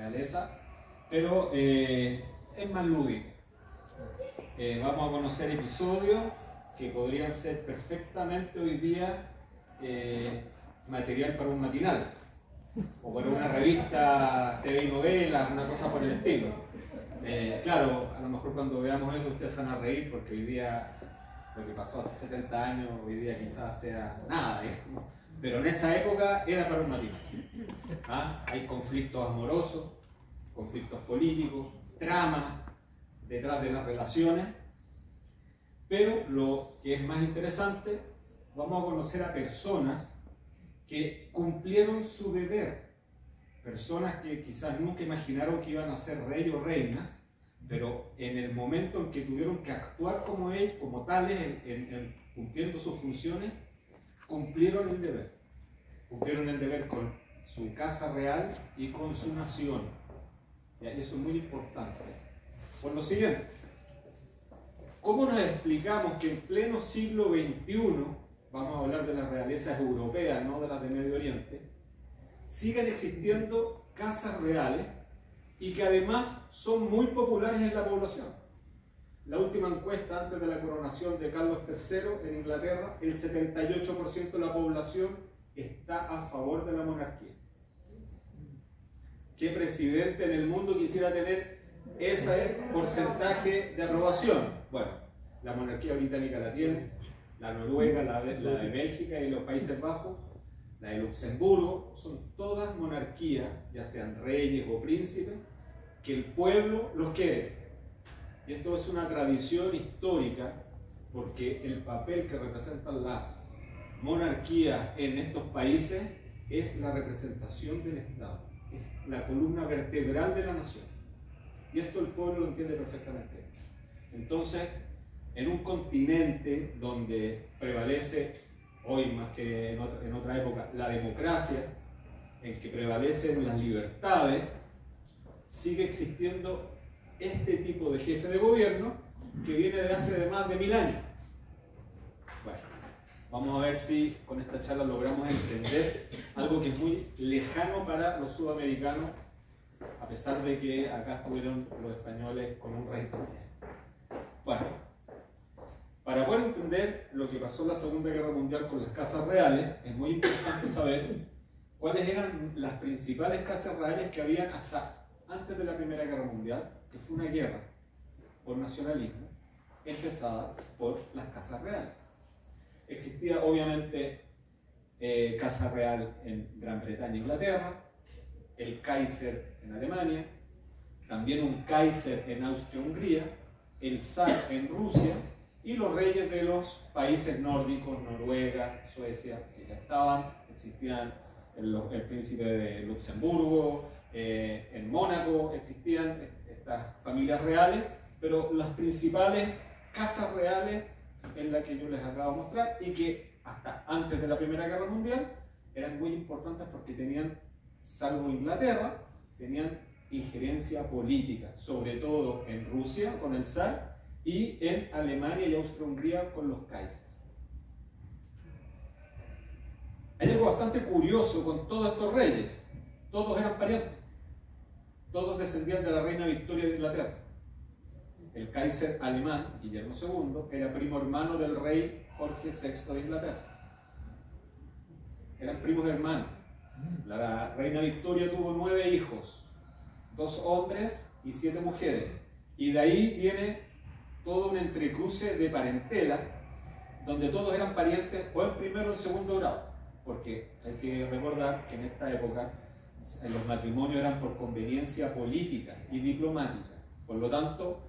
realeza, pero es más lúdica. Vamos a conocer episodios que podrían ser perfectamente hoy día material para un matinal o para una revista TV y novelas, una cosa por el estilo. Claro, a lo mejor cuando veamos eso ustedes van a reír porque hoy día lo que pasó hace 70 años, hoy día quizás sea nada, pero en esa época era para un matinal. Hay conflictos amorosos, conflictos políticos, tramas detrás de las relaciones, pero lo que es más interesante, vamos a conocer a personas que cumplieron su deber, personas que quizás nunca imaginaron que iban a ser rey o reinas, pero en el momento en que tuvieron que actuar como ellos, como tales, cumpliendo sus funciones, cumplieron el deber. Cumplieron el deber con su casa real y con su nación. Y eso es muy importante. Por lo siguiente, ¿cómo nos explicamos que en pleno siglo XXI, vamos a hablar de las realezas europeas, no de las de Medio Oriente, sigan existiendo casas reales y que además son muy populares en la población? La última encuesta antes de la coronación de Carlos III en Inglaterra, el 78% de la población está a favor de la monarquía. ¿Qué presidente en el mundo quisiera tener ese porcentaje de aprobación? Bueno, la monarquía británica la tiene, la noruega, la de Bélgica y los Países Bajos, la de Luxemburgo, son todas monarquías, ya sean reyes o príncipes, que el pueblo los quiere. Y esto es una tradición histórica, porque el papel que representan las monarquías en estos países es la representación del Estado, es la columna vertebral de la nación. Y esto el pueblo lo entiende perfectamente. Entonces, en un continente donde prevalece, hoy más que en otra época, la democracia, en que prevalecen las libertades, sigue existiendo este tipo de jefe de gobierno que viene de hace de más de 1000 años. Bueno, vamos a ver si con esta charla logramos entender algo que es muy lejano para los sudamericanos, a pesar de que acá estuvieron los españoles con un rey también. Bueno, para poder entender lo que pasó en la Segunda Guerra Mundial con las casas reales, es muy importante saber cuáles eran las principales casas reales que habían hasta antes de la Primera Guerra Mundial, que fue una guerra por nacionalismo, empezada por las casas reales. Existía obviamente casa real en Gran Bretaña e Inglaterra, el Kaiser en Alemania, también un Kaiser en Austria-Hungría, el zar en Rusia y los reyes de los países nórdicos, Noruega, Suecia, que ya estaban, existían el príncipe de Luxemburgo, en Mónaco existían estas familias reales, pero las principales casas reales es la que yo les acabo de mostrar y que hasta antes de la Primera Guerra Mundial eran muy importantes porque tenían, salvo Inglaterra, tenían injerencia política, sobre todo en Rusia con el zar y en Alemania y Austria-Hungría con los Kaiser. Hay algo bastante curioso con todos estos reyes. Todos eran parientes. Todos descendían de la reina Victoria de Inglaterra. El Kaiser alemán, Guillermo II, era primo hermano del rey Jorge VI de Inglaterra. Eran primos hermanos. La reina Victoria tuvo 9 hijos, 2 hombres y 7 mujeres. Y de ahí viene todo un entrecruce de parentela, donde todos eran parientes o en primero o en segundo grado. Porque hay que recordar que en esta época los matrimonios eran por conveniencia política y diplomática. Por lo tanto,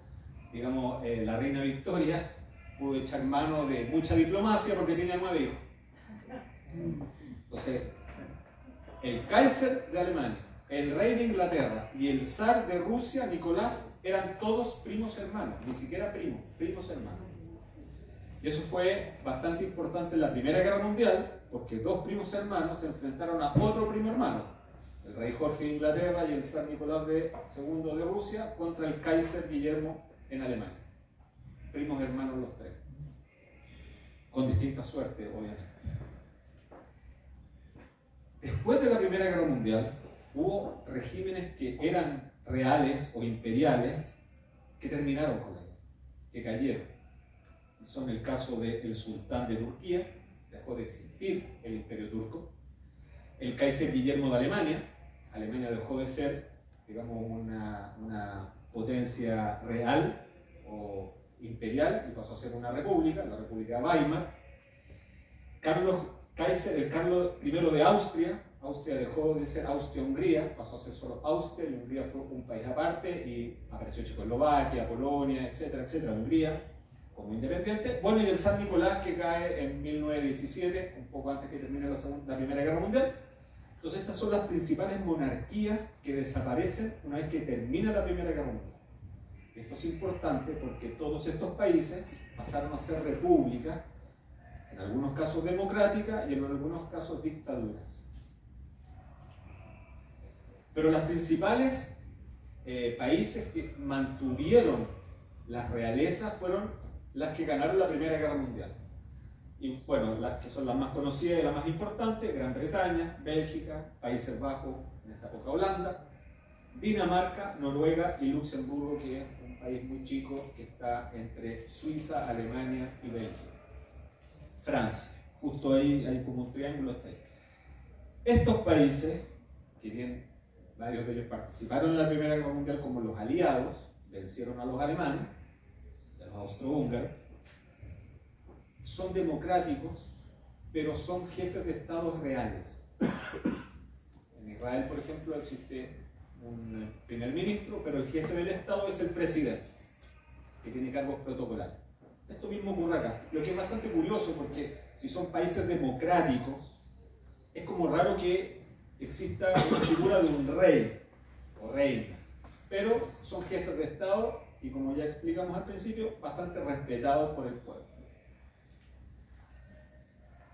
digamos, la reina Victoria pudo echar mano de mucha diplomacia porque tenía 9 hijos. Entonces, el Kaiser de Alemania, el rey de Inglaterra y el zar de Rusia, Nicolás, eran todos primos hermanos, ni siquiera primos, primos hermanos. Y eso fue bastante importante en la Primera Guerra Mundial, porque 2 primos hermanos se enfrentaron a otro primo hermano, el rey Jorge de Inglaterra y el zar Nicolás II de Rusia, contra el Kaiser Guillermo en Alemania. Primos hermanos los 3, con distinta suerte, obviamente. Después de la Primera Guerra Mundial, hubo regímenes que eran reales o imperiales que terminaron con la guerra, que cayeron. Son el caso del sultán de Turquía, dejó de existir el imperio turco, el Kaiser Guillermo de Alemania. Alemania dejó de ser, digamos, una potencia real o imperial y pasó a ser una república, la República de Weimar. El Carlos I de Austria. Austria dejó de ser Austria-Hungría, pasó a ser solo Austria, y Hungría fue un país aparte, y apareció Checoslovaquia, Polonia, etcétera, etcétera, Hungría como independiente. Bueno, y el San Nicolás, que cae en 1917, un poco antes que termine la Primera Guerra Mundial. Entonces estas son las principales monarquías que desaparecen una vez que termina la Primera Guerra Mundial. Esto es importante porque todos estos países pasaron a ser repúblicas, en algunos casos democráticas y en algunos casos dictaduras. Pero las principales países que mantuvieron las realezas fueron las que ganaron la Primera Guerra Mundial. Y bueno, las que son las más conocidas y las más importantes: Gran Bretaña, Bélgica, Países Bajos, en esa época Holanda, Dinamarca, Noruega y Luxemburgo, que es un país muy chico que está entre Suiza, Alemania y Bélgica. Francia, justo ahí hay como un triángulo hasta ahí. Estos países, que bien, varios de ellos participaron en la Primera Guerra Mundial como los aliados, vencieron a los alemanes, a los austrohúngaros, son democráticos, pero son jefes de estados reales. En Israel, por ejemplo, existe un primer ministro, pero el jefe del estado es el presidente, que tiene cargos protocolares. Esto mismo ocurre acá, lo que es bastante curioso, porque si son países democráticos, es como raro que exista una figura de un rey o reina, pero son jefes de estado y, como ya explicamos al principio, bastante respetados por el pueblo.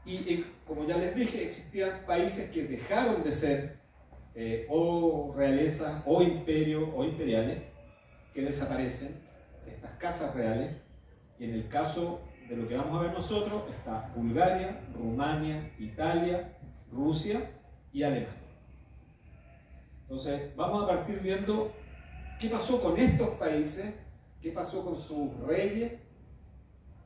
Y como ya les dije, existían países que dejaron de ser o realezas o imperios o imperiales, que desaparecen, estas casas reales, y en el caso de lo que vamos a ver nosotros está Bulgaria, Rumania, Italia, Rusia y Alemania. Entonces vamos a partir viendo qué pasó con estos países, qué pasó con sus reyes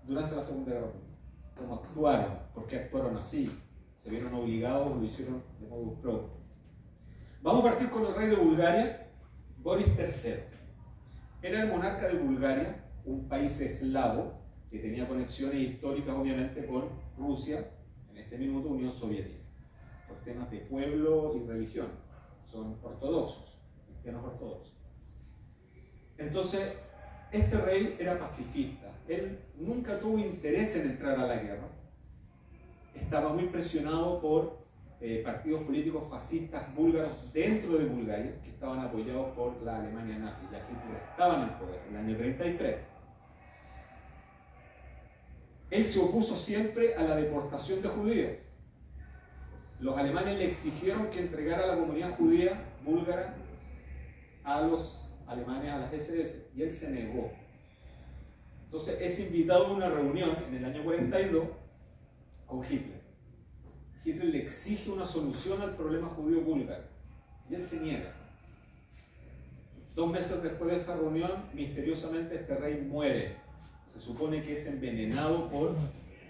durante la Segunda Guerra Mundial, cómo actuaron, por qué actuaron así, se vieron obligados o lo hicieron de modo propio. Vamos a partir con el rey de Bulgaria, Boris III. Era el monarca de Bulgaria, un país eslavo que tenía conexiones históricas obviamente con Rusia, en este minuto Unión Soviética, por temas de pueblo y religión. Son ortodoxos, cristianos ortodoxos. Entonces, este rey era pacifista. Él nunca tuvo interés en entrar a la guerra. Estaba muy presionado por partidos políticos fascistas búlgaros dentro de Bulgaria, que estaban apoyados por la Alemania nazi. Ya Hitler estaba en el poder en el año 33. Él se opuso siempre a la deportación de judíos. Los alemanes le exigieron que entregara a la comunidad judía búlgara a los alemanes, a las SS, y él se negó. Entonces es invitado a una reunión en el año 42 con Hitler. Hitler le exige una solución al problema judío búlgaro y él se niega. 2 meses después de esa reunión, misteriosamente este rey muere. Se supone que es envenenado por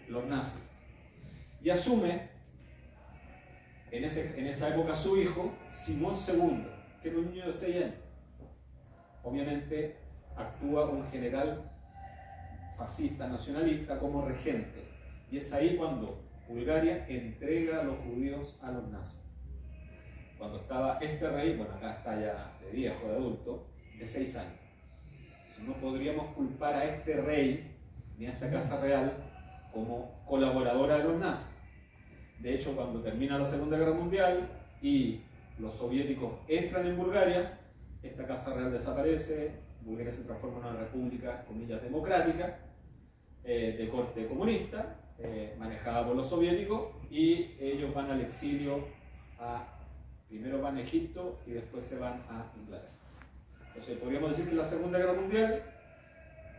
los nazis. Y asume en esa época su hijo, Simón II, que era un niño de 6 años. Obviamente actúa un general fascista, nacionalista, como regente. Y es ahí cuando Bulgaria entrega a los judíos a los nazis. Cuando estaba este rey, bueno, acá está ya de viejo, de adulto, de 6 años. Entonces no podríamos culpar a este rey ni a esta casa real como colaboradora de los nazis. De hecho, cuando termina la Segunda Guerra Mundial y los soviéticos entran en Bulgaria, esta casa real desaparece, Bulgaria se transforma en una república, comillas, democrática, de corte comunista, manejada por los soviéticos, y ellos van al exilio, primero van a Egipto y después se van a Inglaterra. Entonces podríamos decir que en la Segunda Guerra Mundial,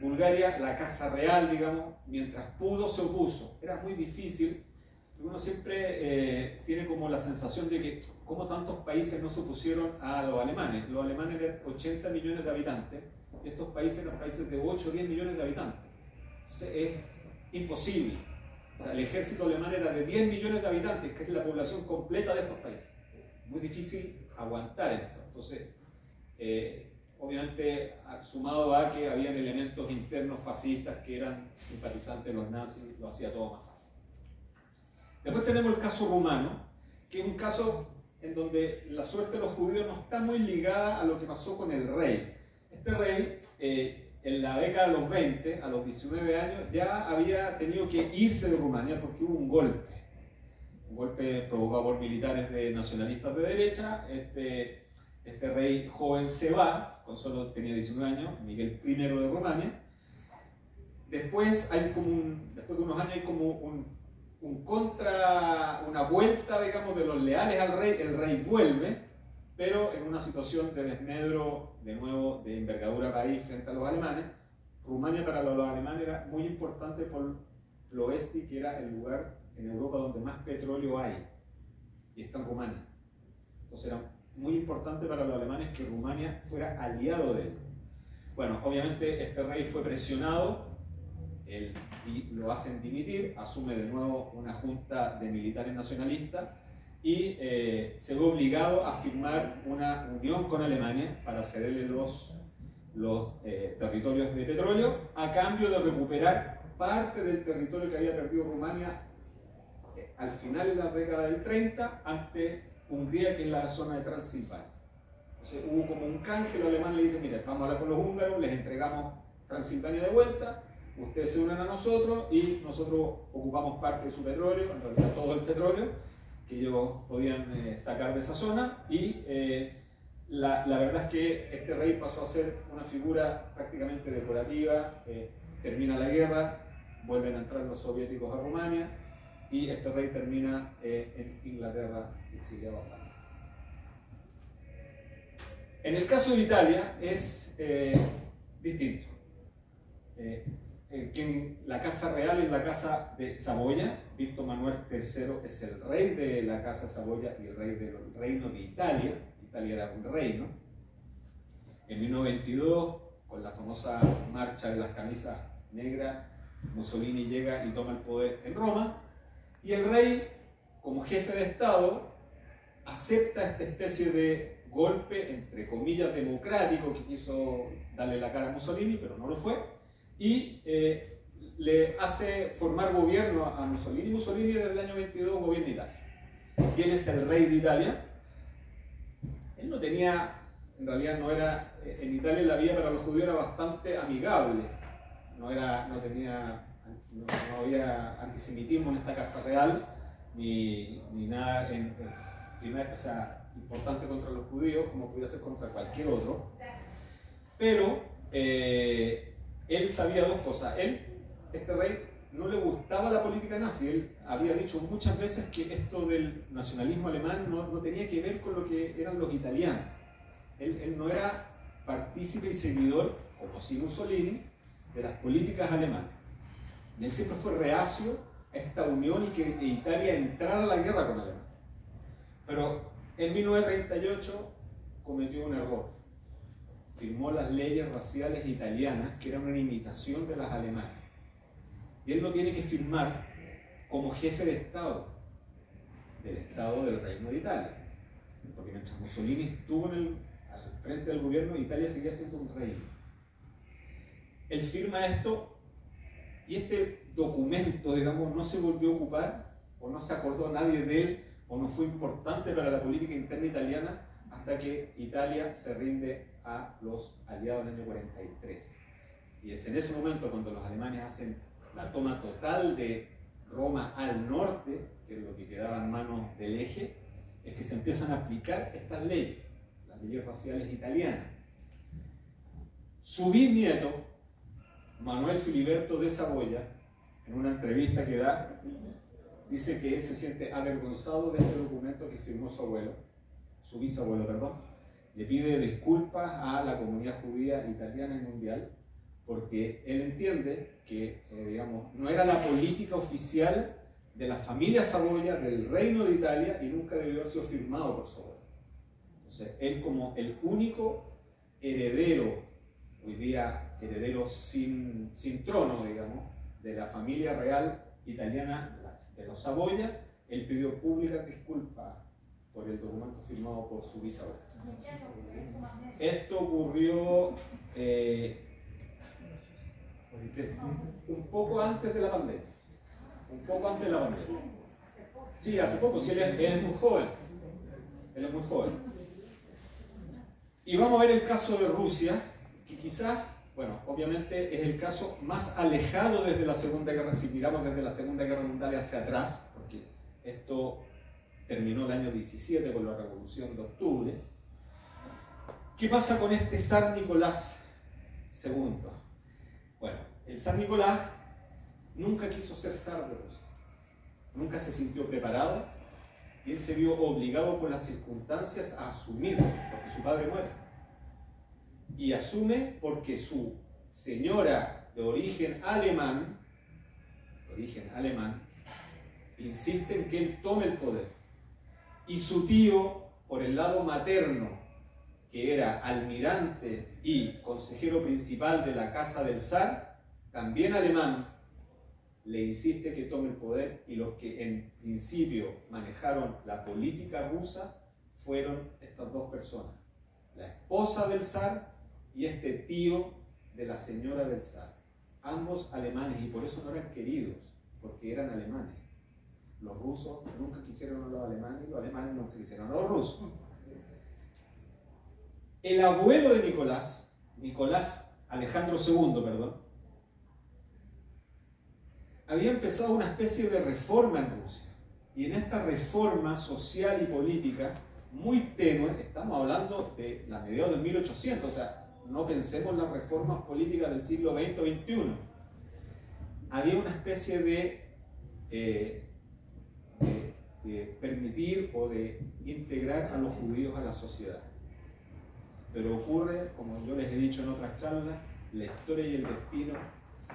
Bulgaria, la casa real, digamos, mientras pudo se opuso. Era muy difícil. uno siempre tiene como la sensación de que como tantos países no se opusieron a los alemanes. Los alemanes eran 80 millones de habitantes, y estos países eran países de 8 o 10 millones de habitantes. Entonces es imposible. O sea, el ejército alemán era de 10 millones de habitantes, que es la población completa de estos países. Muy difícil aguantar esto. Entonces, obviamente, sumado a que habían elementos internos fascistas que eran simpatizantes de los nazis, lo hacía todo más fácil. Después tenemos el caso rumano, que es un caso en donde la suerte de los judíos no está muy ligada a lo que pasó con el rey. Este rey, en la década de los 20, a los 19 años, ya había tenido que irse de Rumania porque hubo un golpe provocado por militares nacionalistas de derecha. Este rey joven se va, tenía 19 años, Miguel I de Rumania. Después de unos años hay como una vuelta, digamos, de los leales al rey. El rey vuelve, pero en una situación de desmedro, de nuevo, de envergadura país frente a los alemanes. Rumania para los alemanes era muy importante por Ploesti, que era el lugar en Europa donde más petróleo hay, y está en Rumania. Entonces era muy importante para los alemanes que Rumania fuera aliado de él. Bueno, obviamente este rey fue presionado, lo hacen dimitir, asume de nuevo una junta de militares nacionalistas y se ve obligado a firmar una unión con Alemania para cederle los territorios de petróleo a cambio de recuperar parte del territorio que había perdido Rumania al final de la década del 30 ante Hungría, que es la zona de Transilvania. Entonces hubo como un canje, los alemanes le dicen, mira, vamos a hablar con los húngaros, les entregamos Transilvania de vuelta, ustedes se unen a nosotros y nosotros ocupamos parte de su petróleo, en realidad todo el petróleo que ellos podían sacar de esa zona, y la verdad es que este rey pasó a ser una figura prácticamente decorativa. Termina la guerra, vuelven a entrar los soviéticos a Rumania y este rey termina en Inglaterra exiliado. En el caso de Italia es distinto. La casa real es la casa de Saboya. Víctor Manuel III es el rey de la casa Saboya y el rey del reino de Italia. Italia era un reino. En 1922, con la famosa marcha de las camisas negras, Mussolini llega y toma el poder en Roma, y el rey, como jefe de Estado, acepta esta especie de golpe, entre comillas, democrático, que quiso darle la cara a Mussolini, pero no lo fue, y le hace formar gobierno a Mussolini. Mussolini desde el año 22 gobierna Italia. Y él es el rey de Italia. Él no tenía, en realidad no era, en Italia la vida para los judíos era bastante amigable. No había antisemitismo en esta casa real, ni nada importante contra los judíos, como pudiera ser contra cualquier otro. Pero él sabía dos cosas. Este rey, no le gustaba la política nazi. Él había dicho muchas veces que esto del nacionalismo alemán no tenía que ver con lo que eran los italianos. Él no era partícipe y seguidor, como sí Mussolini, de las políticas alemanas. Y él siempre fue reacio a esta unión y que Italia entrara a la guerra con Alemania. Pero en 1938 cometió un error. Firmó las leyes raciales italianas, que eran una imitación de las alemanas. Y él lo tiene que firmar como jefe de Estado, del Estado del Reino de Italia. Porque mientras Mussolini estuvo al frente del gobierno, Italia seguía siendo un reino. Él firma esto, y este documento, digamos, no se volvió a ocupar, o no se acordó a nadie de él, o no fue importante para la política interna italiana, hasta que Italia se rinde a los aliados en el año 43. Y es en ese momento cuando los alemanes hacen la toma total de Roma al norte, que es lo que quedaba en manos del eje, es que se empiezan a aplicar estas leyes, las leyes raciales italianas. Su bisnieto, Manuel Filiberto de Saboya, en una entrevista que da, dice que él se siente avergonzado de este documento que firmó su bisabuelo, perdón. Le pide disculpas a la comunidad judía italiana y mundial, porque él entiende que, digamos, no era la política oficial de la familia Saboya, del reino de Italia, y nunca debió haber sido firmado por Saboya. Entonces, él como el único heredero, hoy día heredero sin trono, digamos, de la familia real italiana de los Saboya, él pidió pública disculpa por el documento firmado por su bisabuelo. Esto ocurrió un poco antes de la pandemia. Un poco antes de la pandemia. Sí, hace poco, sí, él es muy joven. Él es muy joven. Y vamos a ver el caso de Rusia, que quizás, bueno, obviamente es el caso más alejado desde la Segunda Guerra, si miramos desde la Segunda Guerra Mundial hacia atrás, porque esto terminó el año 17 con la Revolución de Octubre. ¿Qué pasa con este zar Nicolás II? Bueno, el zar Nicolás nunca quiso ser zar de Rusia, nunca se sintió preparado y él se vio obligado por las circunstancias a asumir, porque su padre muere. Y asume porque su señora de origen alemán, insiste en que él tome el poder. Y su tío, por el lado materno, que era almirante y consejero principal de la casa del zar, también alemán, le insiste que tome el poder, y los que en principio manejaron la política rusa fueron estas dos personas, la esposa del zar y este tío de la señora del zar, ambos alemanes, y por eso no eran queridos, porque eran alemanes. Los rusos nunca quisieron a los alemanes y los alemanes nunca quisieron a los rusos. El abuelo de Nicolás Alejandro II, había empezado una especie de reforma en Rusia. Y en esta reforma social y política, muy tenue, estamos hablando de la mediados del 1800, o sea, no pensemos en las reformas políticas del siglo XX o XXI. Había una especie de permitir o de integrar a los judíos a la sociedad. Pero ocurre, como yo les he dicho en otras charlas, la historia y el destino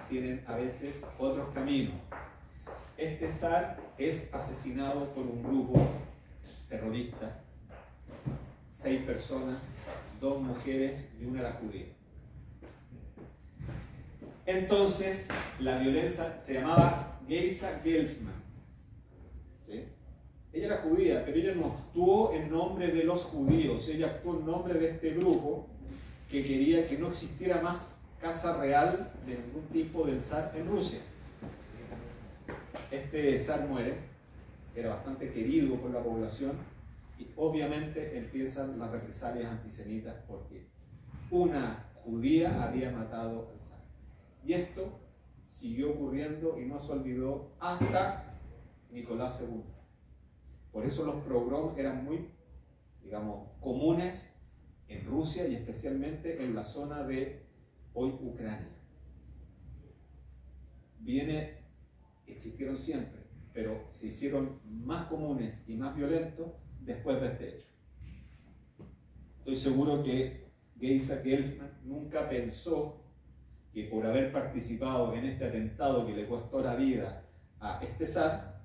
tienen a veces otros caminos. Este zar es asesinado por un grupo terrorista, 6 personas, 2 mujeres y una era judía. Entonces, la violencia se llamaba Geisa Gelfman. ¿Sí? Ella era judía, pero ella no actuó en nombre de los judíos, ella actuó en nombre de este grupo que quería que no existiera más casa real de ningún tipo del zar en Rusia. Este zar muere, era bastante querido por la población, y obviamente empiezan las represalias antisemitas porque una judía había matado al zar. Y esto siguió ocurriendo y no se olvidó hasta Nicolás II. Por eso los pogroms eran muy, digamos, comunes en Rusia y especialmente en la zona de hoy Ucrania. Existieron siempre, pero se hicieron más comunes y más violentos después de este hecho. Estoy seguro que Geisa Gelfman nunca pensó que por haber participado en este atentado que le costó la vida a este zar,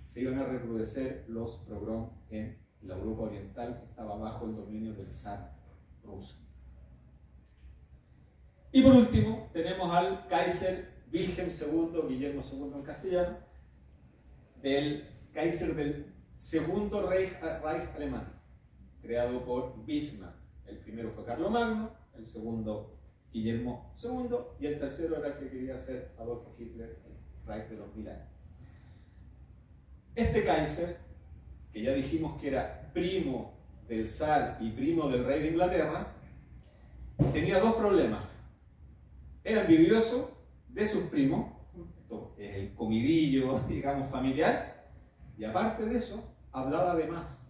se iban a recrudecer los pogroms en la Europa Oriental, que estaba bajo el dominio del zar ruso. Y por último, tenemos al Kaiser Wilhelm II, Guillermo II en castellano, del Kaiser del Segundo Reich alemán, creado por Bismarck. El primero fue Carlomagno, el segundo Guillermo II, y el tercero era el que quería ser Adolfo Hitler, el Reich de los 1000 años. Este Kaiser, que ya dijimos que era primo del zar y primo del rey de Inglaterra, tenía 2 problemas. Era envidioso de sus primos, esto es el comidillo, digamos, familiar, y aparte de eso, hablaba de más.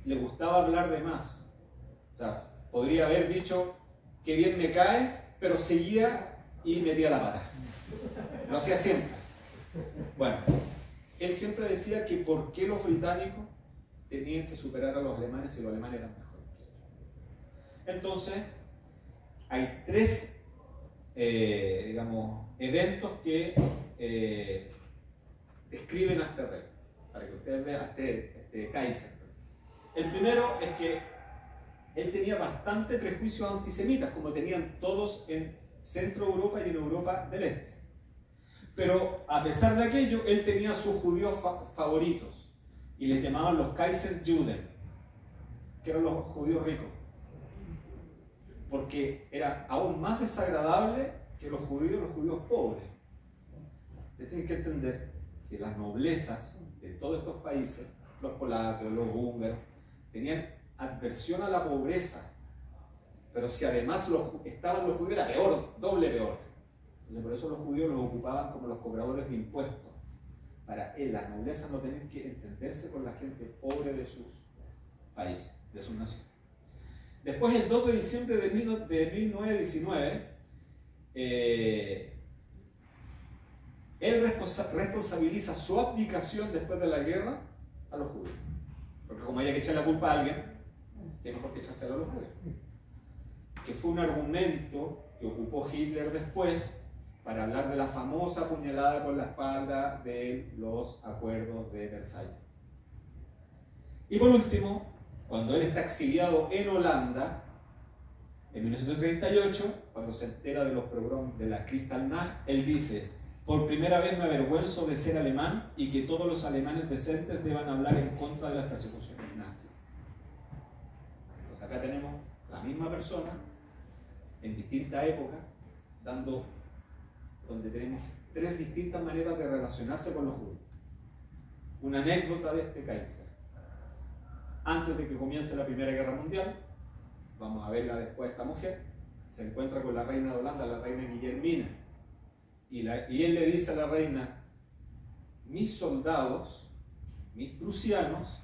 Le gustaba hablar de más. O sea, podría haber dicho, qué bien me caes, pero seguía y metía la pata. Lo hacía siempre. Bueno, él siempre decía que por qué los británicos tenían que superar a los alemanes si los alemanes eran mejores que ellos. Entonces, hay 3 digamos, eventos que describen a este rey, para que ustedes vean a este Kaiser. El primero es que él tenía bastante prejuicios antisemitas, como tenían todos en Centro Europa y en Europa del Este. Pero a pesar de aquello, él tenía sus judíos favoritos, y les llamaban los Kaiser Juden, que eran los judíos ricos, porque era aún más desagradable que los judíos pobres. Ustedes tienen que entender que las noblezas de todos estos países, los polacos, los húngaros, tenían adversión a la pobreza, pero si además estaban los judíos era peor, doble peor. Entonces, por eso los judíos los ocupaban como los cobradores de impuestos, para la nobleza no tener que entenderse con la gente pobre de sus países, de sus naciones. Después, el 2 de diciembre de 1919, él responsabiliza su abdicación después de la guerra a los judíos. Porque como había que echar la culpa a alguien, qué mejor que echársela a los judíos. Que fue un argumento que ocupó Hitler después para hablar de la famosa puñalada por la espalda de los acuerdos de Versalles. Y por último, cuando él está exiliado en Holanda, en 1938, cuando se entera de los pogroms de la Kristallnacht, él dice: por primera vez me avergüenzo de ser alemán y que todos los alemanes decentes deban hablar en contra de las persecuciones nazis. Entonces acá tenemos la misma persona en distintas épocas, donde tenemos tres distintas maneras de relacionarse con los judíos. Una anécdota de este Kaiser. Antes de que comience la Primera Guerra Mundial, vamos a verla después, esta mujer se encuentra con la reina de Holanda, la reina Guillermina, y él le dice a la reina: mis soldados, mis prusianos,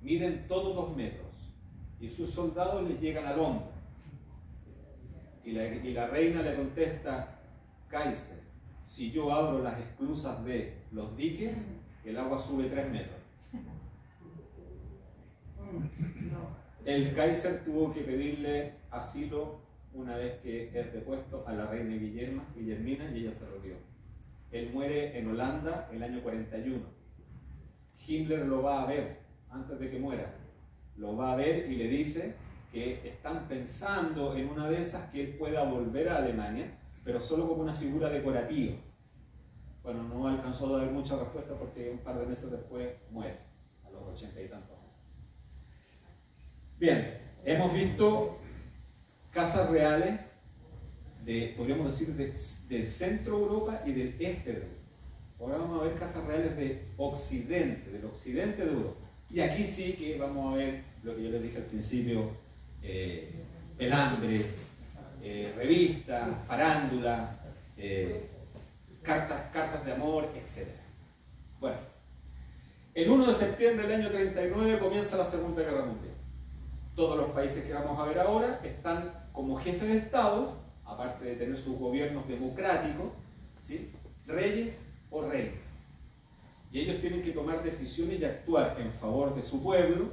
miden todos 2 metros, y sus soldados les llegan al hombro. Y la reina le contesta: Kaiser, si yo abro las esclusas de los diques, el agua sube 3 metros. El Kaiser tuvo que pedirle asilo una vez que es depuesto a la reina Guillermina, y ella se lo dio. Él muere en Holanda el año 41. Himmler lo va a ver antes de que muera. Lo va a ver y le dice que están pensando en una de esas que él pueda volver a Alemania, pero solo como una figura decorativa. Bueno, no alcanzó a dar mucha respuesta porque un par de meses después muere, a los 80 y tantos años. Bien, hemos visto casas reales podríamos decir, del centro de Europa y del este de Europa. Ahora vamos a ver casas reales del occidente de Europa. Y aquí sí que vamos a ver lo que yo les dije al principio: pelambre, revistas, farándula, cartas de amor, etc. Bueno, el 1 de septiembre del año 39 comienza la Segunda Guerra Mundial. Todos los países que vamos a ver ahora están como jefes de Estado, aparte de tener sus gobiernos democráticos, ¿sí?, reyes o reinas. Y ellos tienen que tomar decisiones y actuar en favor de su pueblo,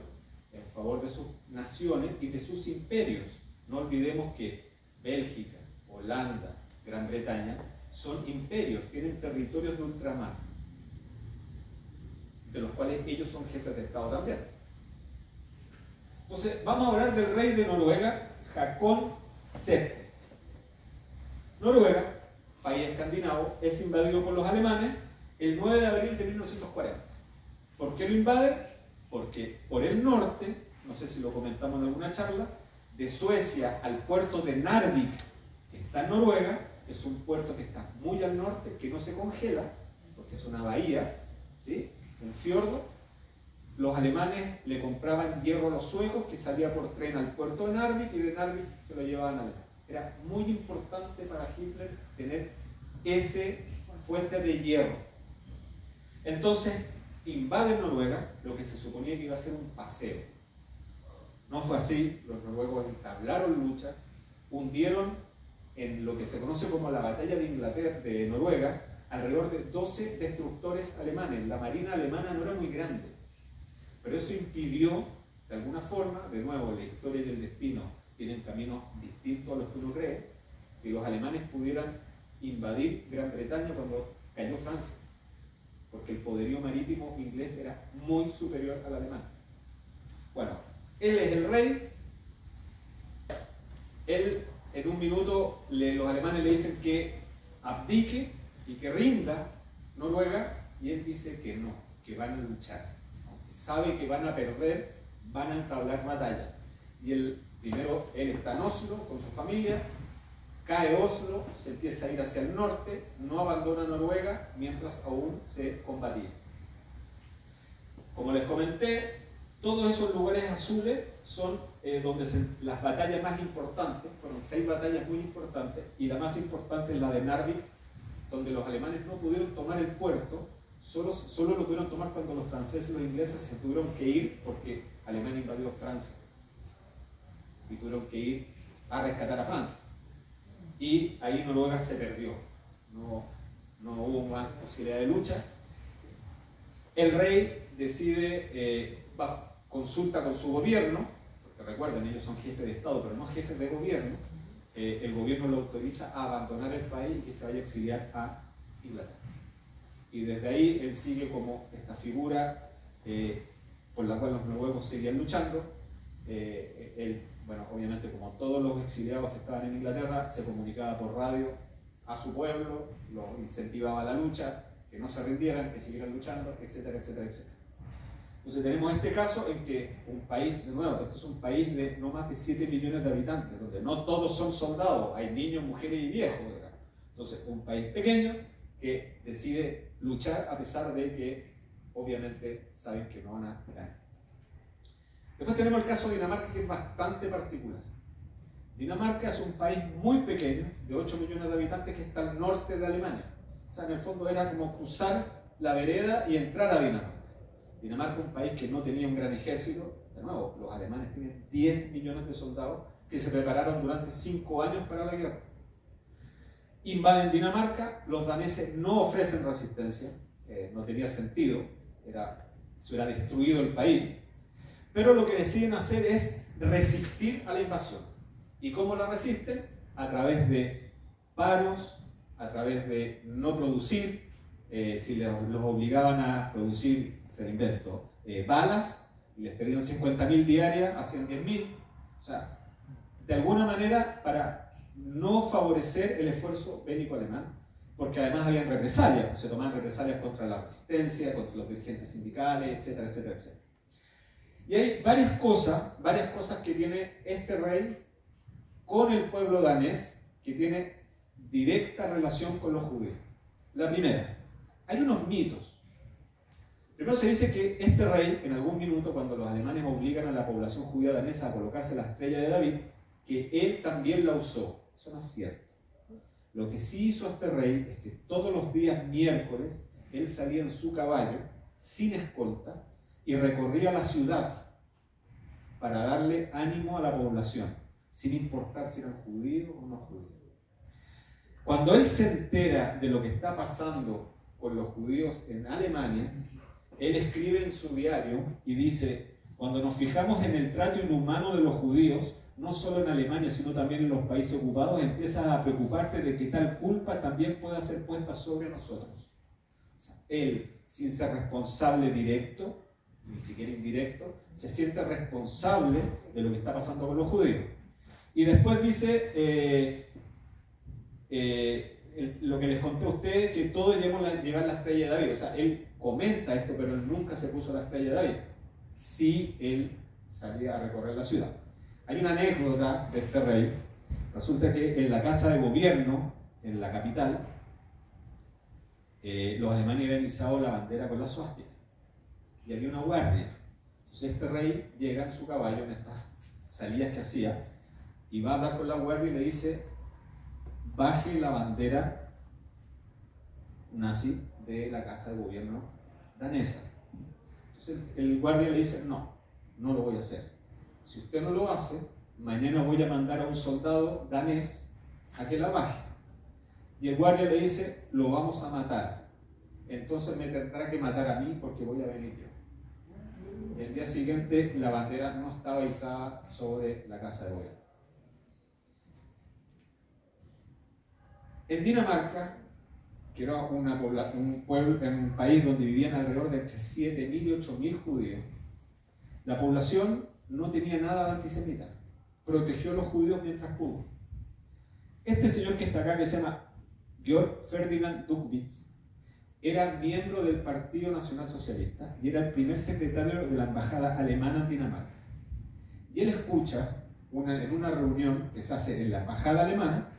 en favor de sus naciones y de sus imperios. No olvidemos que Bélgica, Holanda, Gran Bretaña son imperios, tienen territorios de ultramar, de los cuales ellos son jefes de Estado también. Entonces, vamos a hablar del rey de Noruega, Håkon VII. Noruega, país escandinavo, es invadido por los alemanes el 9 de abril de 1940. ¿Por qué lo invaden? Porque por el norte, no sé si lo comentamos en alguna charla, de Suecia al puerto de Narvik, que está en Noruega, es un puerto que está muy al norte, que no se congela, porque es una bahía, ¿sí?, un fiordo. Los alemanes le compraban hierro a los suecos, que salía por tren al puerto de Narvik, y de Narvik se lo llevaban a Alemania. Era muy importante para Hitler tener ese fuente de hierro. Entonces invaden Noruega, lo que se suponía que iba a ser un paseo. No fue así. Los noruegos entablaron lucha, hundieron en lo que se conoce como la batalla de Inglaterra, de Noruega, alrededor de 12 destructores alemanes. La marina alemana no era muy grande, pero eso impidió, de alguna forma, de nuevo, la historia y el destino tienen caminos distintos a los que uno cree, que los alemanes pudieran invadir Gran Bretaña cuando cayó Francia. porque el poderío marítimo inglés era muy superior al alemán. Bueno, él es el rey, él en un minuto los alemanes le dicen que abdique y que rinda Noruega, y él dice que no, que van a luchar, aunque sabe que van a perder, van a entablar batalla. Y primero él está en Oslo con su familia, cae Oslo, se empieza a ir hacia el norte, no abandona Noruega mientras aún se combatía. Como les comenté, todos esos lugares azules son donde las batallas más importantes, fueron 6 batallas muy importantes, y la más importante es la de Narvik, donde los alemanes no pudieron tomar el puerto, solo lo pudieron tomar cuando los franceses y los ingleses se tuvieron que ir porque Alemania invadió Francia y tuvieron que ir a rescatar a Francia. Y ahí Noruega se perdió, no hubo más posibilidad de lucha. El rey decide, consulta con su gobierno, porque recuerden, ellos son jefes de Estado, pero no jefes de gobierno. El gobierno lo autoriza a abandonar el país y que se vaya a exiliar a Inglaterra. Y desde ahí él sigue como esta figura por la cual los noruegos seguían luchando. Él, bueno, obviamente como todos los exiliados que estaban en Inglaterra, se comunicaba por radio a su pueblo, lo incentivaba a la lucha, que no se rindieran, que siguieran luchando, etcétera, etcétera, etcétera. Entonces tenemos este caso en que un país, de nuevo, esto es un país de no más de 7 millones de habitantes, donde no todos son soldados, hay niños, mujeres y viejos. ¿Verdad? Entonces un país pequeño que decide luchar a pesar de que obviamente saben que no van a ganar. Después tenemos el caso de Dinamarca, que es bastante particular. Dinamarca es un país muy pequeño, de 8 millones de habitantes, que está al norte de Alemania. O sea, en el fondo era como cruzar la vereda y entrar a Dinamarca. Dinamarca es un país que no tenía un gran ejército. De nuevo, los alemanes tienen 10 millones de soldados que se prepararon durante 5 años para la guerra. Invaden Dinamarca, los daneses no ofrecen resistencia, no tenía sentido, se hubiera destruido el país. Pero lo que deciden hacer es resistir a la invasión. ¿Y cómo la resisten? A través de paros, a través de no producir, si los obligaban a producir, se lo invento, balas, y les pedían 50.000 diarias, hacían 10.000. O sea, de alguna manera para no favorecer el esfuerzo bélico alemán, porque además habían represalias, se tomaban represalias contra la resistencia, contra los dirigentes sindicales, etcétera, etcétera, etcétera. Y hay varias cosas que tiene este rey con el pueblo danés, que tiene directa relación con los judíos. La primera, hay unos mitos. Primero se dice que este rey, en algún minuto, cuando los alemanes obligan a la población judía danesa a colocarse la estrella de David, que él también la usó. Eso no es cierto. Lo que sí hizo este rey es que todos los días miércoles él salía en su caballo, sin escolta, y recorría la ciudad para darle ánimo a la población, sin importar si eran judíos o no judíos. Cuando él se entera de lo que está pasando con los judíos en Alemania, él escribe en su diario y dice: cuando nos fijamos en el trato inhumano de los judíos, no solo en Alemania, sino también en los países ocupados, empiezas a preocuparte de que tal culpa también pueda ser puesta sobre nosotros. O sea, él, sin ser responsable directo, ni siquiera indirecto, se siente responsable de lo que está pasando con los judíos. Y después dice, lo que les conté a ustedes, que todos llevan la estrella de David. O sea, él comenta esto, pero él nunca se puso la estrella de David. Sí, él salía a recorrer la ciudad. Hay una anécdota de este rey. Resulta que en la casa de gobierno, en la capital, los alemanes habían izado la bandera con la suástica. Y había una guardia. Entonces este rey llega en su caballo, en estas salidas que hacía, y va a hablar con la guardia y le dice: baje la bandera nazi de la casa de gobierno danesa. Entonces el guardia le dice: no lo voy a hacer. Si usted no lo hace, mañana voy a mandar a un soldado danés a que la baje. Y el guardia le dice: lo vamos a matar. Entonces me tendrá que matar a mí porque voy a venir yo. El día siguiente la bandera no estaba izada sobre la casa de gobierno. En Dinamarca que era un pueblo, en un país donde vivían alrededor de entre 7.000 y 8.000 judíos, la población no tenía nada de antisemita. Protegió a los judíos mientras pudo. Este señor que está acá, que se llama Georg Ferdinand Duckwitz, era miembro del Partido Nacional Socialista y era el primer secretario de la embajada alemana en Dinamarca. Y él escucha en una reunión que se hace en la embajada alemana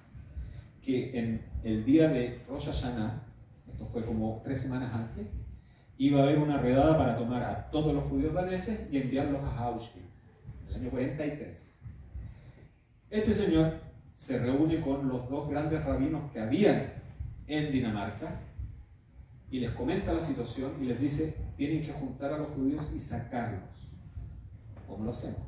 que en el día de Rosh Hashanah, esto fue como 3 semanas antes, iba a haber una redada para tomar a todos los judíos daneses y enviarlos a Auschwitz, en el año 43. Este señor se reúne con los 2 grandes rabinos que habían en Dinamarca y les comenta la situación y les dice: tienen que juntar a los judíos y sacarlos. ¿Cómo lo hacemos?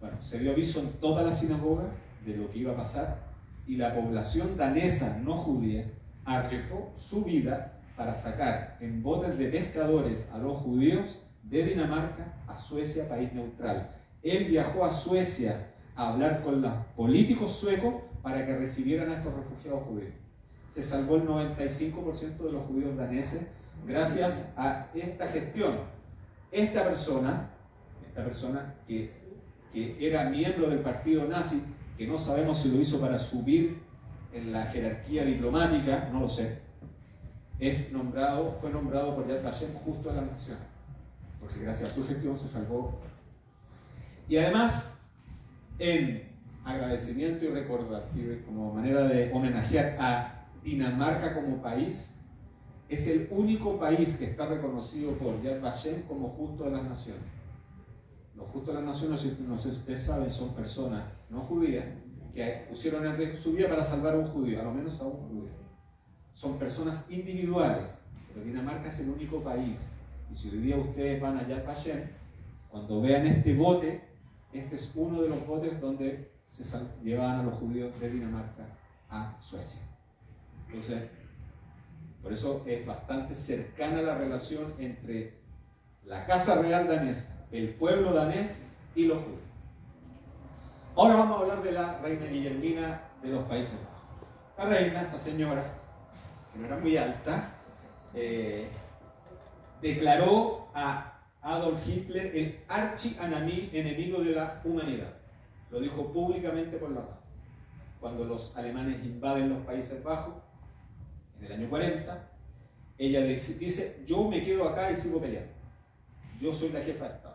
Bueno, se dio aviso en toda la sinagoga de lo que iba a pasar y la población danesa no judía arriesgó su vida para sacar en botes de pescadores a los judíos de Dinamarca a Suecia, país neutral. Él viajó a Suecia a hablar con los políticos suecos para que recibieran a estos refugiados judíos. Se salvó el 95% de los judíos daneses gracias a esta gestión. Esta persona que era miembro del partido nazi, que no sabemos si lo hizo para subir en la jerarquía diplomática, no lo sé, fue nombrado por Yad Vashem justo a la nación, porque gracias a su gestión se salvó. Y además, en agradecimiento y recordatorio, como manera de homenajear a Dinamarca como país, es el único país que está reconocido por Yad Vashem como justo de las naciones. Los justos de las naciones, no sé si ustedes saben, son personas no judías que pusieron en riesgo su vida para salvar a un judío, a lo menos a un judío. Son personas individuales, pero Dinamarca es el único país. Y si hoy día ustedes van a Yad Vashem, cuando vean este bote, este es uno de los botes donde se llevaban a los judíos de Dinamarca a Suecia. Entonces, por eso es bastante cercana la relación entre la Casa Real danesa, el pueblo danés y los judíos. Ahora vamos a hablar de la reina Guillermina de los Países Bajos. La reina, esta señora, que no era muy alta, declaró a Adolf Hitler el archienemigo de la humanidad. Lo dijo públicamente por la radio. Cuando los alemanes invaden los Países Bajos, en el año 40, ella dice: yo me quedo acá y sigo peleando. Yo soy la jefa de Estado.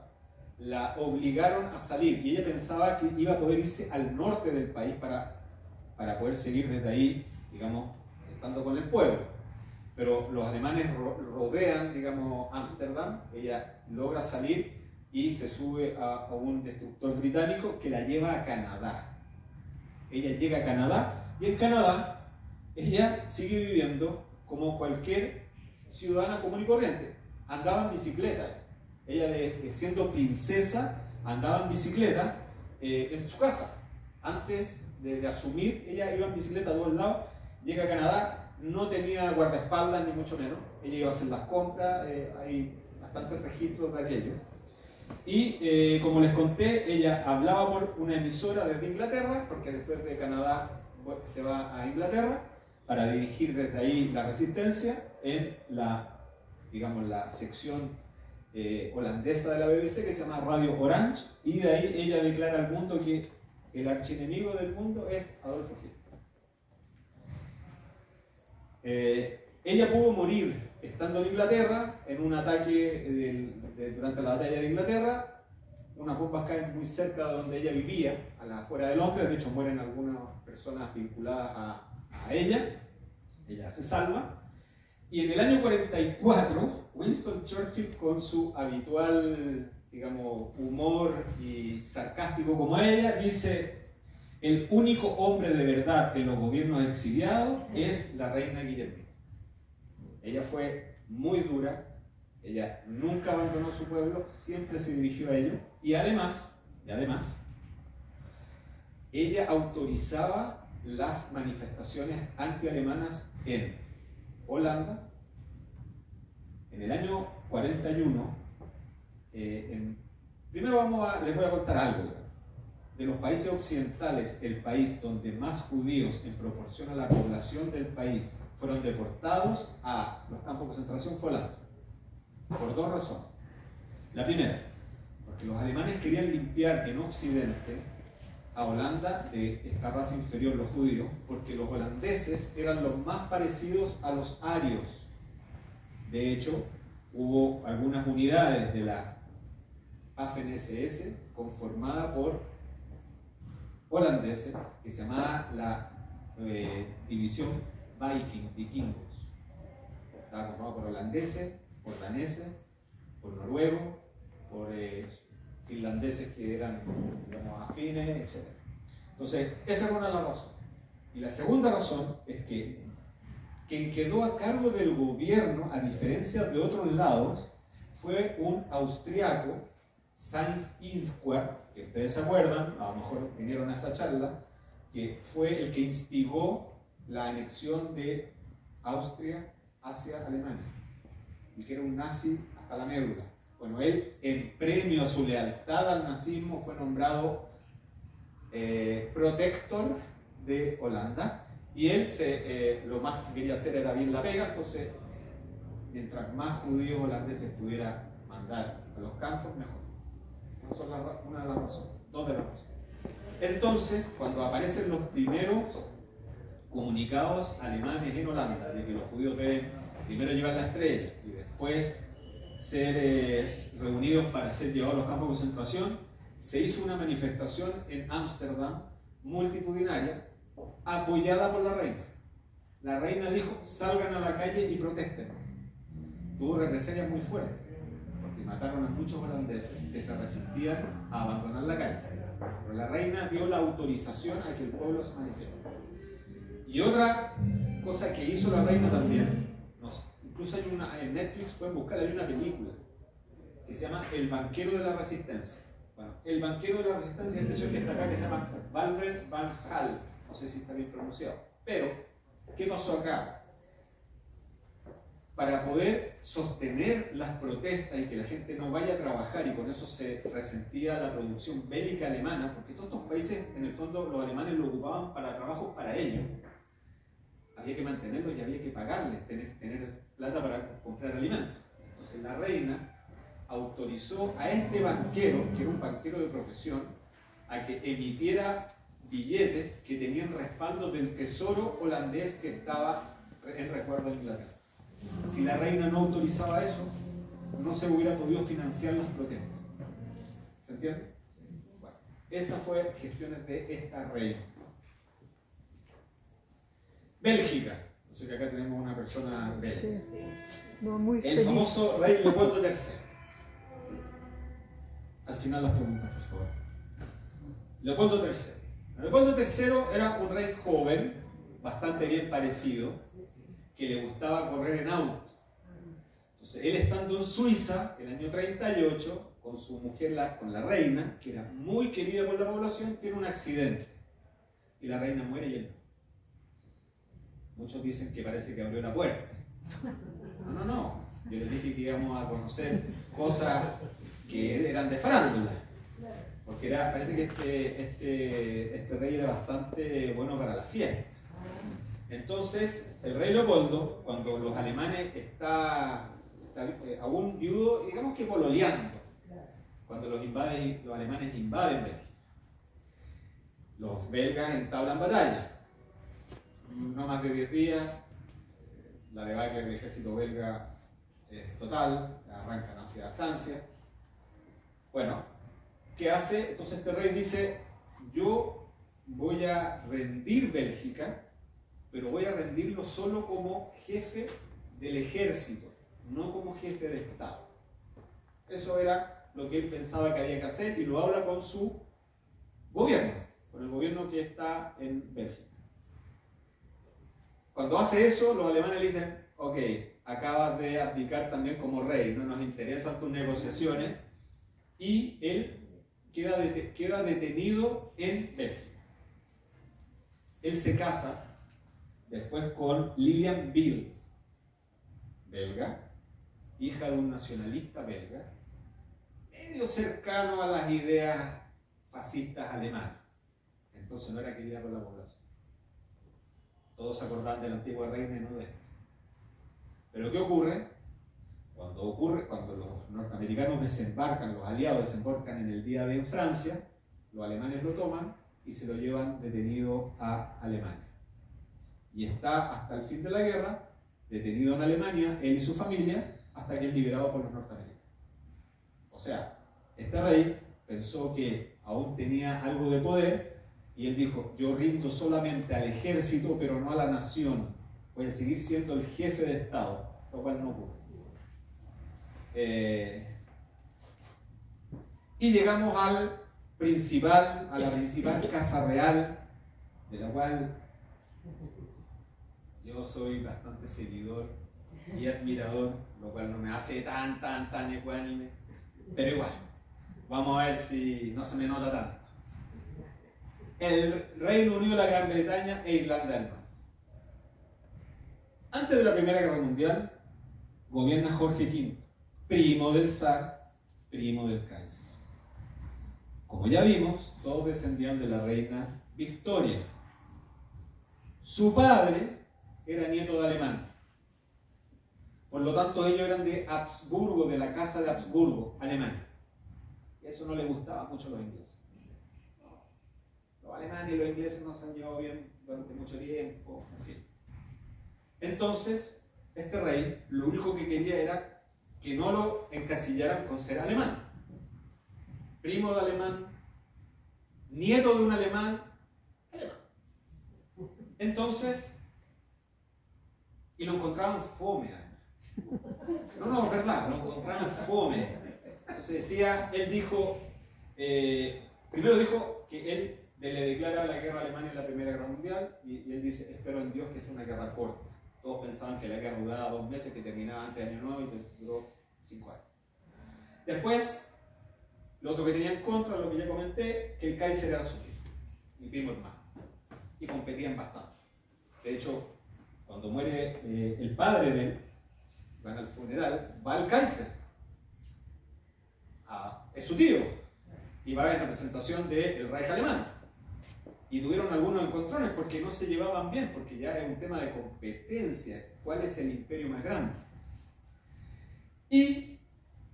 La obligaron a salir y ella pensaba que iba a poder irse al norte del país para poder seguir desde ahí, digamos, estando con el pueblo. Pero los alemanes rodean, digamos, Ámsterdam. Ella logra salir y se sube a un destructor británico que la lleva a Canadá. Ella llega a Canadá y en Canadá ella sigue viviendo como cualquier ciudadana común y corriente. Andaba en bicicleta. Ella, siendo princesa, andaba en bicicleta en su casa. Antes de asumir, ella iba en bicicleta a todos lados. Llega a Canadá, no tenía guardaespaldas ni mucho menos. Ella iba a hacer las compras, hay bastantes registros de aquello. Y como les conté, ella hablaba por una emisora desde Inglaterra, porque después de Canadá se va a Inglaterra para dirigir desde ahí la resistencia en la, digamos, la sección holandesa de la BBC, que se llama Radio Orange, y de ahí ella declara al mundo que el archienemigo del mundo es Adolfo Hitler. Ella pudo morir estando en Inglaterra en un ataque durante la batalla de Inglaterra. Unas bombas caen muy cerca de donde ella vivía, a la afuera de Londres. De hecho mueren algunas personas vinculadas a ella. Ella se salva. Y en el año 44, Winston Churchill, con su habitual, digamos, humor y sarcástico como ella, dice: el único hombre de verdad en los gobiernos exiliados es la reina Guillermina. Ella fue muy dura, ella nunca abandonó su pueblo, siempre se dirigió a ellos, y además, ella autorizaba las manifestaciones antialemanas en Holanda. En el año 41, primero les voy a contar algo. de los países occidentales, el país donde más judíos en proporción a la población del país fueron deportados a los campos de concentración fue Holanda. Por dos razones. La primera, porque los alemanes querían limpiar en Occidente a Holanda de esta raza inferior, los judíos, porque los holandeses eran los más parecidos a los arios. De hecho, hubo algunas unidades de la Waffen-SS conformada por holandeses que se llamaba la división vikingos. Estaba conformada por holandeses, por daneses, por noruegos, por finlandeses que eran, digamos, afines, etc. Entonces, esa era una de las razones. Y la segunda razón es que quien quedó a cargo del gobierno, a diferencia de otros lados, fue un austriaco, Seyss-Inquart, que ustedes se acuerdan, a lo mejor vinieron a esa charla, que fue el que instigó la anexión de Austria hacia Alemania, y que era un nazi hasta la médula. Bueno, él, en premio a su lealtad al nazismo, fue nombrado protector de Holanda, y él lo más que quería hacer era bien la pega. Entonces, mientras más judíos holandeses pudiera mandar a los campos, mejor. Esas son una de las razones, dos de las razones. Entonces, cuando aparecen los primeros comunicados alemanes en Holanda de que los judíos deben primero llevar la estrella y después ser reunidos para ser llevados a los campos de concentración, se hizo una manifestación en Ámsterdam multitudinaria apoyada por la reina. La reina dijo: salgan a la calle y protesten. Tuvo represalias muy fuertes, porque mataron a muchos holandeses que se resistían a abandonar la calle. Pero la reina dio la autorización a que el pueblo se manifieste. Y otra cosa que hizo la reina también, incluso hay en Netflix, pueden buscar, hay una película que se llama El banquero de la resistencia. Bueno, el banquero de la resistencia, este señor que está acá, que se llama Valfred van Hal, no sé si está bien pronunciado. Pero, ¿qué pasó acá? Para poder sostener las protestas y que la gente no vaya a trabajar, y con eso se resentía la producción bélica alemana, porque todos estos países, en el fondo, los alemanes lo ocupaban para trabajos para ellos. Había que mantenerlos y había que pagarles, tener plata para comprar alimentos. Entonces la reina autorizó a este banquero, que era un banquero de profesión, a que emitiera billetes que tenían respaldo del tesoro holandés que estaba en recuerdo de Inglaterra. Si la reina no autorizaba eso, no se hubiera podido financiar las protestas. ¿Se entiende? Bueno, estas fueron gestiones de esta reina. Bélgica. No sé, que acá tenemos una persona belga. Sí, sí. No, muy feliz. El famoso rey Leopoldo III. Al final las preguntas, por favor. Leopoldo III. Leopoldo III era un rey joven, bastante bien parecido, que le gustaba correr en auto. Entonces, él estando en Suiza, el año 38, con su mujer, con la reina, que era muy querida por la población, tiene un accidente. Y la reina muere y él no. Muchos dicen que parece que abrió la puerta. No. Yo les dije que íbamos a conocer cosas que eran de farándula. Porque parece que este rey era bastante bueno para la fiesta. Entonces, el rey Leopoldo, cuando los alemanes está aún viudo, digamos que pololeando, cuando los alemanes invaden Bélgica, los belgas entablan batalla. No más de 10 días, la debacle del ejército belga es total, arrancan hacia Francia. Bueno, ¿qué hace? Entonces este rey dice: yo voy a rendir Bélgica, pero voy a rendirlo solo como jefe del ejército, no como jefe de Estado. Eso era lo que él pensaba que había que hacer, y lo habla con su gobierno, con el gobierno que está en Bélgica. Cuando hace eso, los alemanes le dicen: ok, acabas de abdicar también como rey, no nos interesan tus negociaciones, y él queda detenido en Bélgica. Él se casa después con Lilian Beals, belga, hija de un nacionalista belga, medio cercano a las ideas fascistas alemanes. Entonces no era querida por la población. Todos se acordaban de la antigua reina y no de él. Pero ¿qué ocurre? Cuando los norteamericanos desembarcan, los aliados desembarcan en el día D en Francia, los alemanes lo toman y se lo llevan detenido a Alemania. Y está hasta el fin de la guerra detenido en Alemania, él y su familia, hasta que es liberado por los norteamericanos. O sea, este rey pensó que aún tenía algo de poder y él dijo: yo rindo solamente al ejército, pero no a la nación. Voy a seguir siendo el jefe de Estado, lo cual no ocurre. Y llegamos a la principal casa real, de la cual yo soy bastante seguidor y admirador, lo cual no me hace tan ecuánime, pero igual, vamos a ver si no se me nota tanto. El Reino Unido, la Gran Bretaña e Irlanda del Norte. Antes de la Primera Guerra Mundial, gobierna Jorge V, primo del zar, primo del Kaiser. Como ya vimos, todos descendían de la reina Victoria. Su padre era nieto de alemán. Por lo tanto, ellos eran de Habsburgo, de la casa de Habsburgo, Alemania. Y eso no le gustaba mucho a los ingleses. Los alemanes y los ingleses no se han llevado bien durante mucho tiempo, en fin. Entonces, este rey lo único que quería era que no lo encasillaran con ser alemán. Primo de alemán, nieto de un alemán, alemán. Entonces, y lo encontraban fome. No, es verdad, lo encontraban fome. Entonces decía, él dijo, primero dijo que él le declara la guerra a Alemania en la Primera Guerra Mundial, y él dice: espero en Dios que sea una guerra corta. Todos pensaban que la guerra duraba 2 meses, que terminaba antes de Año Nuevo, y duró 5 años. Después, lo otro que tenía en contra, lo que ya comenté, que el Kaiser era su hijo, mi primo hermano, y competían bastante. De hecho, cuando muere el padre de él, van al funeral, va al Kaiser, es su tío, y va en representación del Reich alemán. Y tuvieron algunos encontrones porque no se llevaban bien, porque ya es un tema de competencia. ¿Cuál es el imperio más grande? Y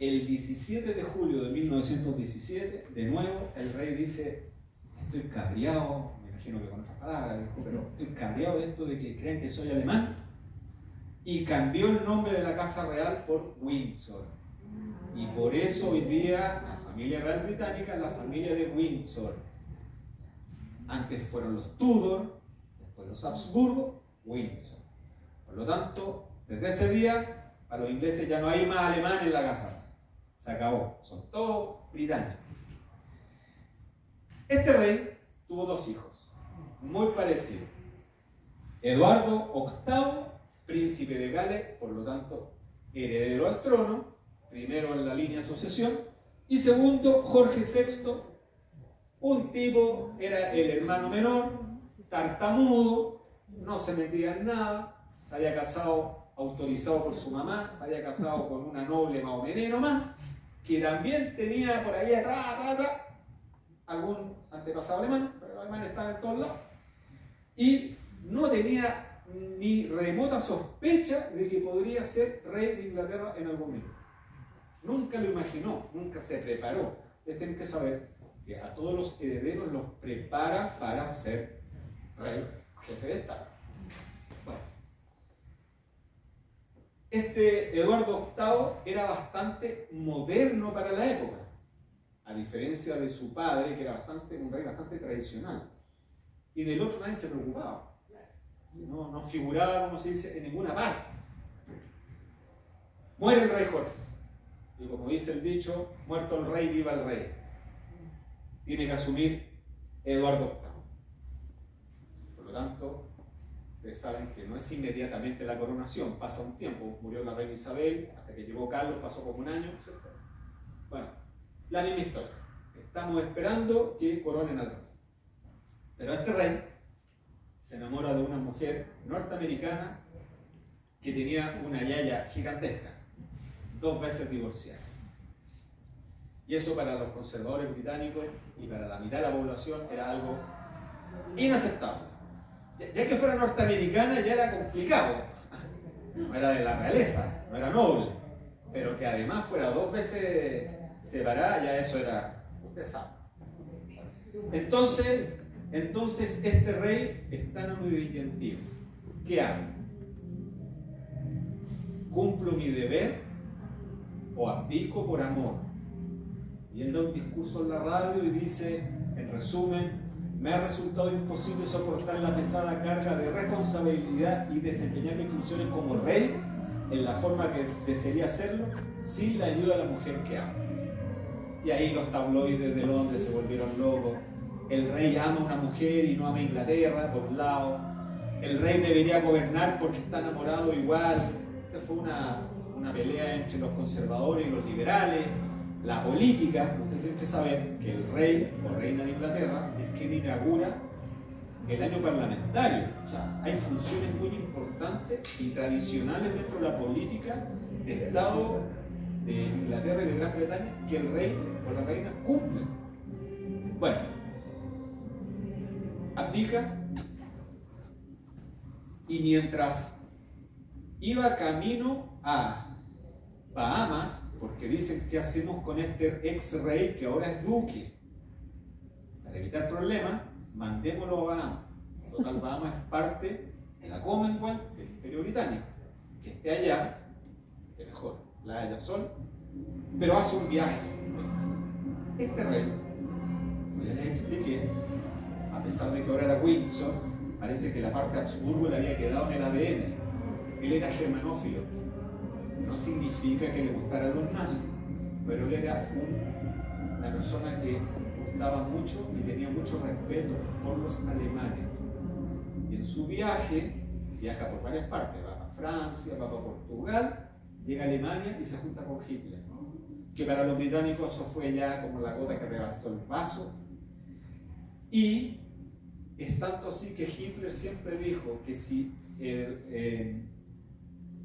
el 17 de julio de 1917, de nuevo, el rey dice: estoy cabreado, me imagino que con otras palabras, pero estoy cabreado de esto de que crean que soy alemán. Y cambió el nombre de la Casa Real por Windsor. Y por eso hoy día la familia real británica es la familia de Windsor. Antes fueron los Tudor, después los Habsburgo, Windsor. Por lo tanto, desde ese día, a los ingleses ya no hay más alemán en la casa. Se acabó, son todos británicos. Este rey tuvo 2 hijos, muy parecidos. Eduardo VIII, príncipe de Gales, por lo tanto, heredero al trono, primero en la línea de sucesión, y segundo, Jorge VI, un tipo, era el hermano menor, tartamudo, no se metía en nada, se había casado autorizado por su mamá, se había casado con una noble mahomené nomás, que también tenía por ahí atrás, algún antepasado alemán, pero los alemanes estaban en todos lados, y no tenía ni remota sospecha de que podría ser rey de Inglaterra en algún momento. Nunca lo imaginó, nunca se preparó. Ustedes tienen que saber que a todos los herederos los prepara para ser rey, jefe de Estado. Bueno, este Eduardo VIII era bastante moderno para la época, a diferencia de su padre, que era un rey bastante tradicional. Y del otro nadie se preocupaba. No figuraba, como se dice, en ninguna parte. Muere el rey Jorge. Y como dice el dicho, muerto el rey, viva el rey. Tiene que asumir Eduardo VIII. Por lo tanto, ustedes saben que no es inmediatamente la coronación, pasa un tiempo. Murió la reina Isabel, hasta que llegó Carlos, pasó como un año, etc. Bueno, la misma historia. Estamos esperando que coronen al rey. Pero este rey se enamora de una mujer norteamericana que tenía una yaya gigantesca, 2 veces divorciada. Y eso para los conservadores británicos y para la mitad de la población era algo inaceptable. Ya que fuera norteamericana ya era complicado, no era de la realeza, no era noble, pero que además fuera 2 veces separada, ya eso era, usted sabe. Entonces este rey está en un disyuntivo. ¿Qué hago? ¿Cumplo mi deber o abdico por amor? Y él da un discurso en la radio y dice, en resumen, me ha resultado imposible soportar la pesada carga de responsabilidad y desempeñar mis funciones como rey en la forma que desearía hacerlo sin la ayuda de la mujer que amo. Y ahí los tabloides de Londres se volvieron locos. El rey ama a una mujer y no ama a Inglaterra, por un lado. El rey debería gobernar porque está enamorado igual. Esta fue una pelea entre los conservadores y los liberales. La política, ustedes tienen que saber que el rey o reina de Inglaterra es quien inaugura el año parlamentario. O sea, hay funciones muy importantes y tradicionales dentro de la política de Estado de Inglaterra y de Gran Bretaña que el rey o la reina cumplen. Bueno, abdica y mientras iba camino a Bahamas, porque dicen ¿qué hacemos con este ex rey que ahora es duque? Para evitar problemas, mandémoslo a Bahamas. Total, Bahamas es parte de la Commonwealth del Imperio Británico. Que esté allá, que mejor, playa, sol, pero hace un viaje. Este rey, como ya les expliqué, a pesar de que ahora era Windsor, parece que la parte de Habsburgo le había quedado en el ADN. Él era germanófilo. No significa que le gustaran los nazis, pero él era una persona que gustaba mucho y tenía mucho respeto por los alemanes. Y en su viaje, viaja por varias partes, va a Francia, va a Portugal, llega a Alemania y se junta con Hitler, que para los británicos eso fue ya como la gota que rebasó el vaso. Y es tanto así que Hitler siempre dijo que si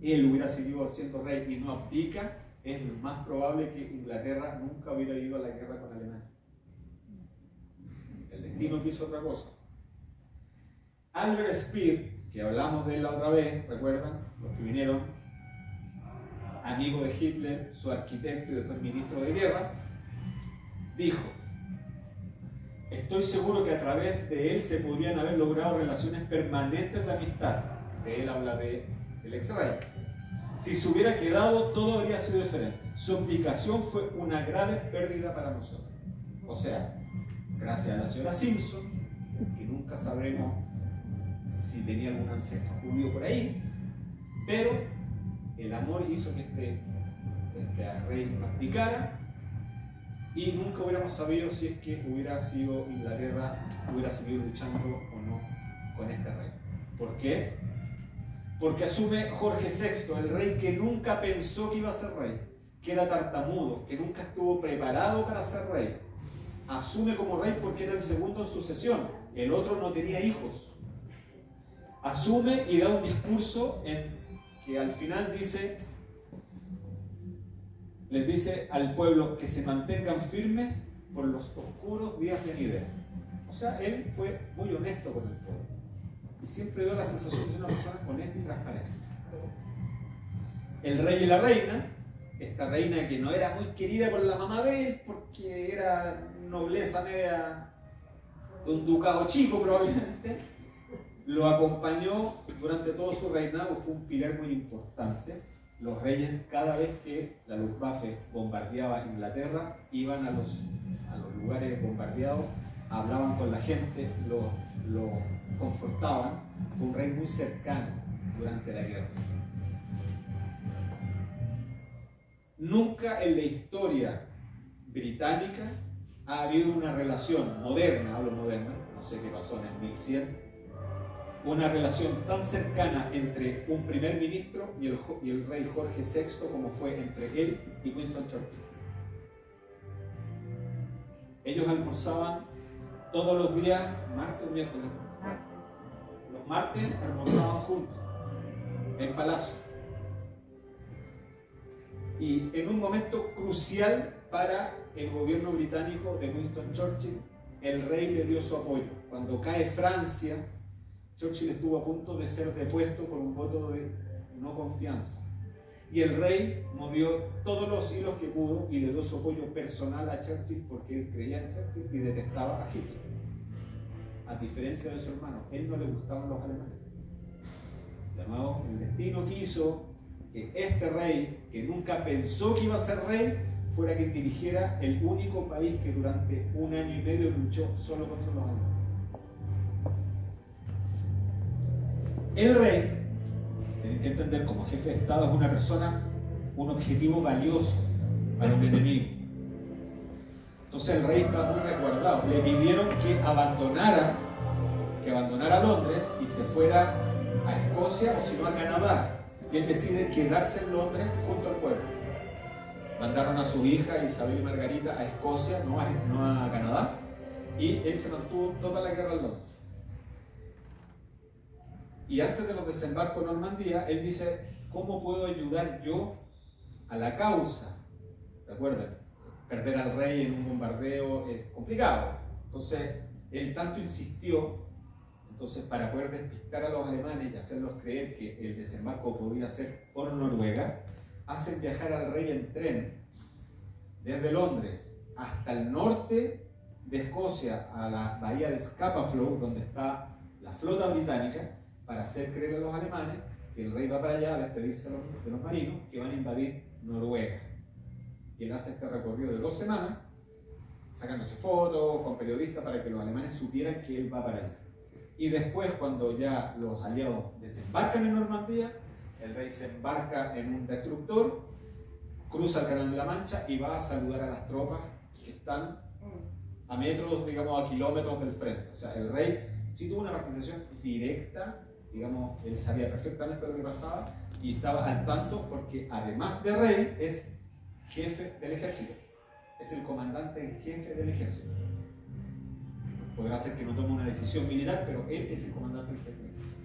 él hubiera seguido siendo rey y no abdica, es más probable que Inglaterra nunca hubiera ido a la guerra con Alemania. El destino quiso otra cosa. Albert Speer, que hablamos de él la otra vez, ¿recuerdan? Los que vinieron, amigo de Hitler, su arquitecto y después ministro de guerra, dijo: estoy seguro que a través de él se podrían haber logrado relaciones permanentes de amistad. De él habla del ex rey. Si se hubiera quedado, todo habría sido diferente. Su abdicación fue una grave pérdida para nosotros. O sea, gracias a la señora Simpson, que nunca sabremos si tenía algún ancestro judío por ahí, pero el amor hizo que este rey abdicara y nunca hubiéramos sabido si es que hubiera sido Inglaterra, hubiera seguido luchando o no con este rey. ¿Por qué? Porque asume Jorge VI, el rey que nunca pensó que iba a ser rey, que era tartamudo, que nunca estuvo preparado para ser rey. Asume como rey porque era el segundo en sucesión, el otro no tenía hijos. Asume y da un discurso en que al final les dice al pueblo que se mantengan firmes por los oscuros días venideros. O sea, él fue muy honesto con el pueblo. Y siempre dio la sensación de ser una persona honesta y transparente. El rey y la reina, esta reina que no era muy querida por la mamá de él, porque era nobleza media de un ducado chico probablemente, lo acompañó durante todo su reinado, fue un pilar muy importante. Los reyes, cada vez que la Luftwaffe bombardeaba Inglaterra, iban a los lugares bombardeados, hablaban con la gente, lo confortaban. Fue un rey muy cercano durante la guerra. Nunca en la historia británica ha habido una relación moderna, hablo moderna, no sé qué pasó en el 1100, una relación tan cercana entre un primer ministro y el rey Jorge VI como fue entre él y Winston Churchill. Ellos almorzaban todos los días, martes o miércoles. Los martes almorzaban juntos, en palacio. Y en un momento crucial para el gobierno británico de Winston Churchill, el rey le dio su apoyo. Cuando cae Francia, Churchill estuvo a punto de ser depuesto por un voto de no confianza. Y el rey movió todos los hilos que pudo y le dio su apoyo personal a Churchill porque él creía en Churchill y detestaba a Hitler. A diferencia de su hermano, él no le gustaban los alemanes. De nuevo, el destino quiso que este rey, que nunca pensó que iba a ser rey, fuera quien dirigiera el único país que durante 1 año y medio luchó solo contra los alemanes. El rey, tienen que entender, como jefe de Estado, es una persona, un objetivo valioso para un enemigo. Entonces el rey está muy resguardado. Le pidieron que abandonara Londres y se fuera a Escocia o si no a Canadá. Y él decide quedarse en Londres junto al pueblo. Mandaron a su hija Isabel y Margarita a Escocia, no a Canadá, y él se mantuvo toda la guerra en Londres. Y antes de los desembarcos en Normandía, él dice, ¿cómo puedo ayudar yo a la causa? ¿Recuerdan? Perder al rey en un bombardeo es complicado. Entonces, él tanto insistió, entonces para poder despistar a los alemanes y hacerlos creer que el desembarco podía ser por Noruega, hacen viajar al rey en tren desde Londres hasta el norte de Escocia, a la bahía de Scapa-Flow, donde está la flota británica, para hacer creer a los alemanes que el rey va para allá a despedirse de los marinos que van a invadir Noruega. Y él hace este recorrido de 2 semanas, sacándose fotos con periodistas para que los alemanes supieran que él va para allá. Y después, cuando ya los aliados desembarcan en Normandía, el rey se embarca en un destructor, cruza el Canal de la Mancha y va a saludar a las tropas que están a metros, digamos, a kilómetros del frente. O sea, el rey sí tuvo una participación directa, digamos, él sabía perfectamente lo que pasaba y estaba al tanto porque además de rey es jefe del ejército, es el comandante en jefe del ejército. Podrá ser que no tome una decisión militar, pero él es el comandante en jefe del ejército.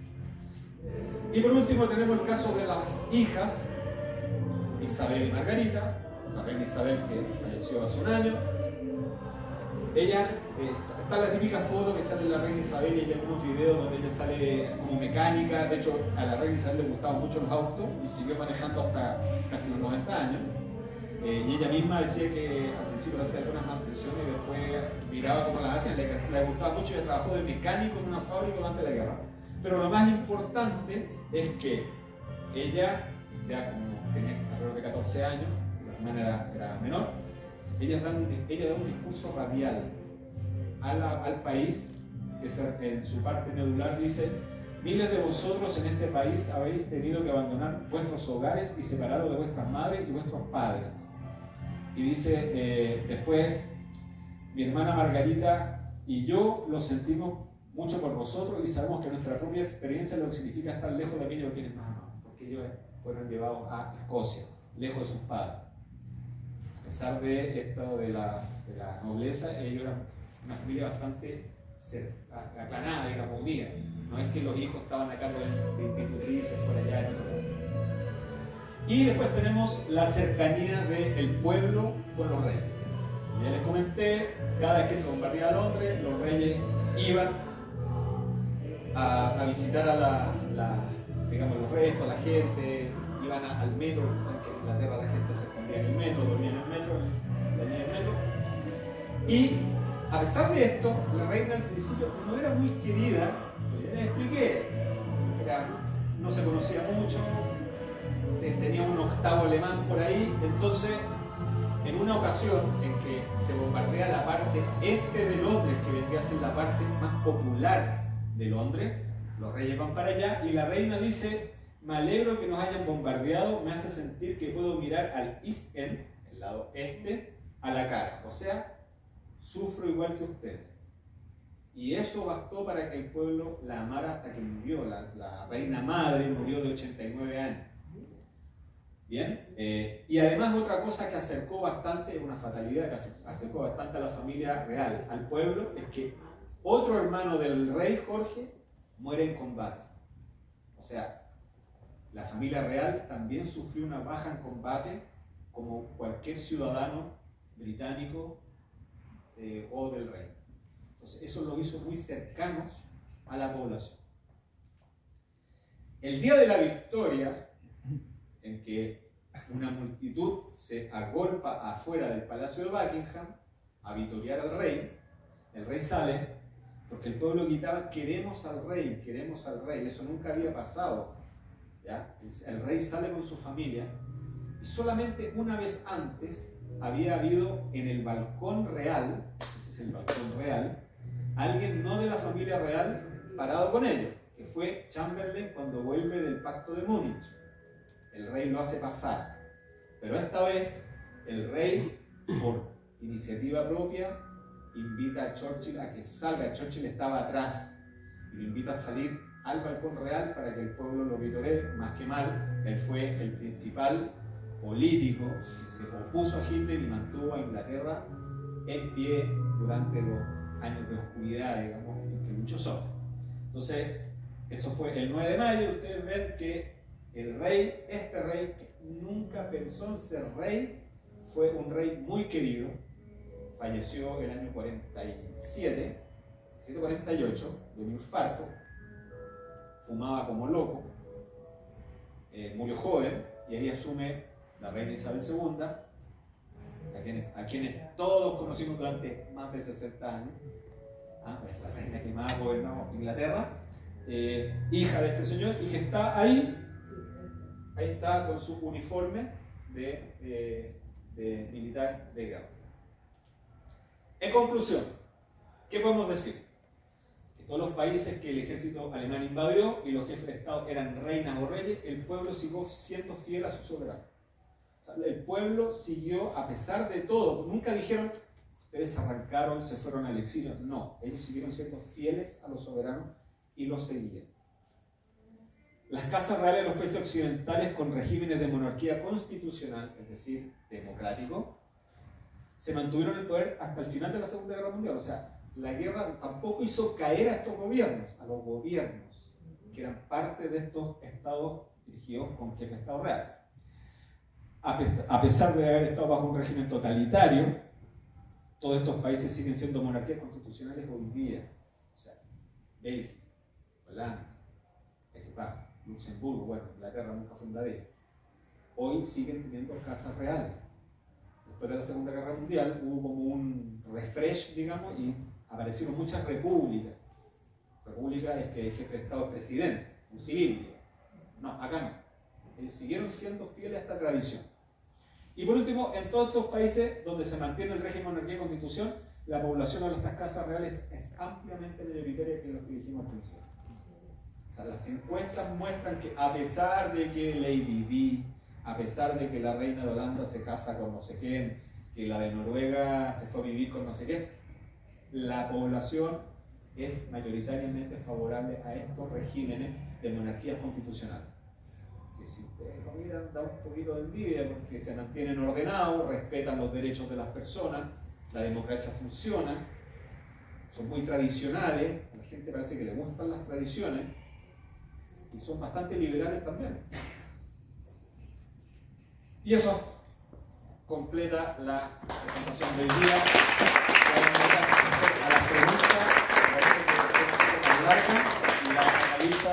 Y por último tenemos el caso de las hijas, Isabel y Margarita, la reina Isabel que falleció hace 1 año. Ella, está la típica foto que sale de la reina Isabel y hay algunos videos donde ella sale como mecánica. De hecho, a la reina Isabel le gustaban mucho los autos y siguió manejando hasta casi los 90 años. Y ella misma decía que al principio hacía algunas mantenciones y después miraba cómo las hacían, le gustaba mucho y trabajó de mecánico en una fábrica durante la guerra. Pero lo más importante es que ella, ya como tenía alrededor de 14 años, la hermana era menor, ella da un discurso radial al país, que en su parte medular dice: miles de vosotros en este país habéis tenido que abandonar vuestros hogares y separaros de vuestras madres y vuestros padres. Y dice después, mi hermana Margarita y yo lo sentimos mucho por vosotros y sabemos que nuestra propia experiencia lo que significa estar lejos de aquellos a quienes más amamos, porque ellos fueron llevados a Escocia, lejos de sus padres. A pesar de esto de la nobleza, ellos eran una familia bastante aclanada, digamos, unida. No es que los hijos estaban a cargo de institutrices por allá en otro lado. Y después tenemos la cercanía del pueblo con los reyes. Como ya les comenté, cada vez que se bombardeaba Londres, los reyes iban a visitar a digamos, los restos, la gente, iban al metro, porque saben que en Inglaterra la gente se escondía en el metro, dormía en el metro, en la línea del metro. Y a pesar de esto, la reina al principio no era muy querida, ya les expliqué, no se conocía mucho, tenía un octavo alemán por ahí. Entonces, en una ocasión en que se bombardea la parte este de Londres, que vendría a ser la parte más popular de Londres, los reyes van para allá y la reina dice: me alegro que nos hayan bombardeado, me hace sentir que puedo mirar al East End, el lado este, a la cara, o sea, sufro igual que ustedes. Y eso bastó para que el pueblo la amara hasta que murió. La reina madre murió de 89 años. Bien, y además otra cosa que acercó bastante, una fatalidad que acercó bastante a la familia real, al pueblo, es que otro hermano del rey Jorge muere en combate. O sea, la familia real también sufrió una baja en combate como cualquier ciudadano británico o del rey. Entonces, eso los hizo muy cercanos a la población. El día de la victoria, en que una multitud se agolpa afuera del Palacio de Buckingham a vitoriar al rey, el rey sale porque el pueblo gritaba: queremos al rey, queremos al rey. Eso nunca había pasado, ¿ya? El rey sale con su familia, y solamente una vez antes había habido en el balcón real, ese es el balcón real, alguien no de la familia real parado con ellos, que fue Chamberlain cuando vuelve del Pacto de Múnich. El rey lo hace pasar, pero esta vez el rey, por iniciativa propia, invita a Churchill a que salga. Churchill estaba atrás y lo invita a salir al balcón real para que el pueblo lo vitoree. Más que mal, él fue el principal político que se opuso a Hitler y mantuvo a Inglaterra en pie durante los años de oscuridad, digamos, en que luchó solo. Entonces, eso fue el 9 de mayo. Ustedes ven que el rey, este rey que nunca pensó en ser rey, fue un rey muy querido. Falleció el año 148 de un infarto, fumaba como loco, murió joven, y ahí asume la reina Isabel II, a quienes todos conocimos durante más de 60 años, es la reina que más gobernó Inglaterra, hija de este señor, y que está ahí está con su uniforme de militar de guerra. En conclusión, ¿qué podemos decir? Que todos los países que el ejército alemán invadió y los jefes de Estado eran reinas o reyes, el pueblo siguió siendo fiel a su soberano. O sea, el pueblo siguió a pesar de todo. Nunca dijeron: ustedes arrancaron, se fueron al exilio. No, ellos siguieron siendo fieles a los soberanos y los seguían. Las casas reales de los países occidentales con regímenes de monarquía constitucional, es decir, democrático, se mantuvieron en el poder hasta el final de la Segunda Guerra Mundial. O sea, la guerra tampoco hizo caer a estos gobiernos, a los gobiernos, que eran parte de estos estados dirigidos con jefe de Estado real. A pesar de haber estado bajo un régimen totalitario, todos estos países siguen siendo monarquías constitucionales hoy día. O sea, Bélgica, Holanda, Países Bajos, Luxemburgo, bueno, Inglaterra nunca fue una de ellas. Hoy siguen teniendo casas reales. Después de la Segunda Guerra Mundial hubo como un refresh, digamos, y aparecieron muchas repúblicas. República es que el jefe de Estado es presidente, un civil, digamos. No, acá no. Ellos siguieron siendo fieles a esta tradición. Y por último, en todos estos países donde se mantiene el régimen monarquía y constitución, la población de estas casas reales es ampliamente mayoritaria que los que dijimos al principio. O sea, las encuestas muestran que a pesar de que Lady Di, a pesar de que la reina de Holanda se casa con no sé quién, que la de Noruega se fue a vivir con no sé quién, la población es mayoritariamente favorable a estos regímenes de monarquías constitucionales. Que si ustedes lo miran, da un poquito de envidia porque se mantienen ordenados, respetan los derechos de las personas, la democracia funciona, son muy tradicionales, a la gente parece que le gustan las tradiciones y son bastante liberales también. Y eso completa la presentación del día. A las preguntas, parece que es larga, y la analista